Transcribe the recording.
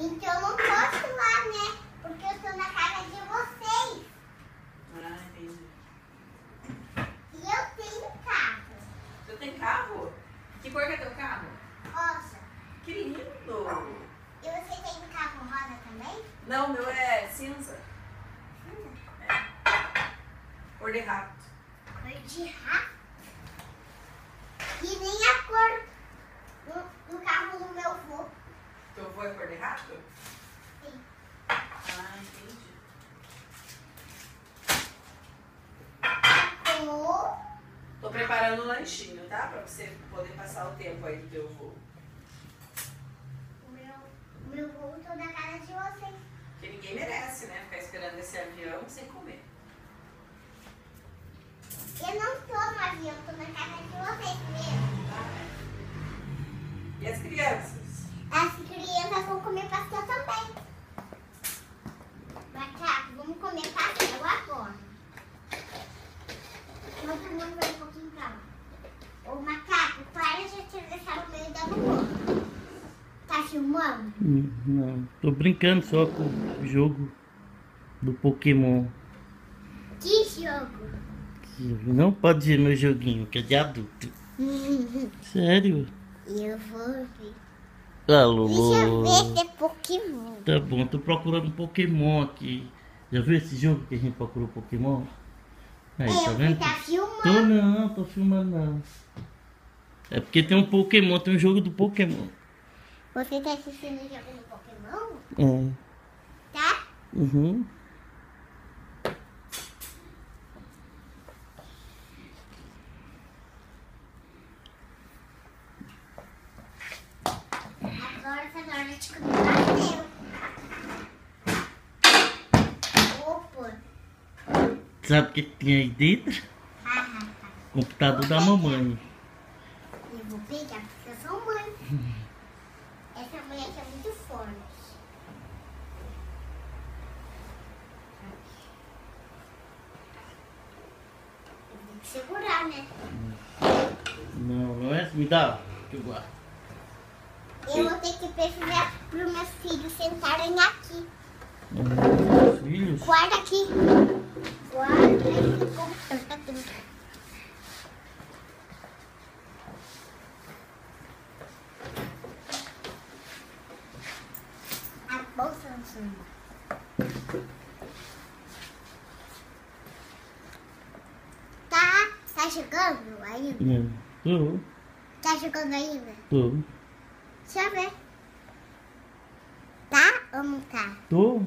Então eu não posso ir lá, né? Porque eu estou na casa de vocês. Ah, entendi. E eu tenho carro. Você tem carro? Que cor que é teu carro? Rosa. Que lindo! E você tem carro rosa também? Não, o meu é cinza. Cor de rato. Cor de rato. E nem a cor do carro do meu avô. Teu avô é cor de rato? Sim. Ah, entendi. Cor. Tô preparando um lanchinho, tá? Pra você poder passar o tempo aí do teu avô. O meu avô estou na casa de vocês. Porque ninguém merece, né? Ficar esperando esse avião sem comer. Eu não estou no avião, estou na casa de vocês mesmo. E as crianças? As crianças vão comer pastel também. Macaco, vamos comer pastel agora. Vamos comer um pouquinho pra lá. Ô macaco, para de atravessar o meio da rua. Tá filmando? Não, tô brincando só com o jogo do Pokémon. Que jogo? Não pode dizer meu joguinho, que é de adulto. Sério? Eu vou ver. Alô? Deixa eu ver se é Pokémon. Tá bom, tô procurando um Pokémon aqui. Já viu esse jogo que a gente procurou Pokémon? Aí, tá vendo? Tá filmando? Tô filmando não. É porque tem um Pokémon, tem um jogo do Pokémon. Você tá assistindo o jogo do Pokémon? É. Tá? Uhum. Agora tá na hora de comer pastel. Opa. Sabe o que tem aí dentro? Computador da mamãe. Eu vou pegar porque eu sou mãe. Essa mulher aqui é muito forte. Eu tenho que segurar, né? Não é assim. Me dá, que eu guardo. Eu vou ter que precisar para os meus filhos sentarem aqui. Filhos? Guarda aqui. Guarda esse computador. Tá tudo. A bolsa não sumiu. Tá jogando ainda? Tô. Tá jogando ainda? Tô. Deixa eu ver. Tá ou não tá? Tô.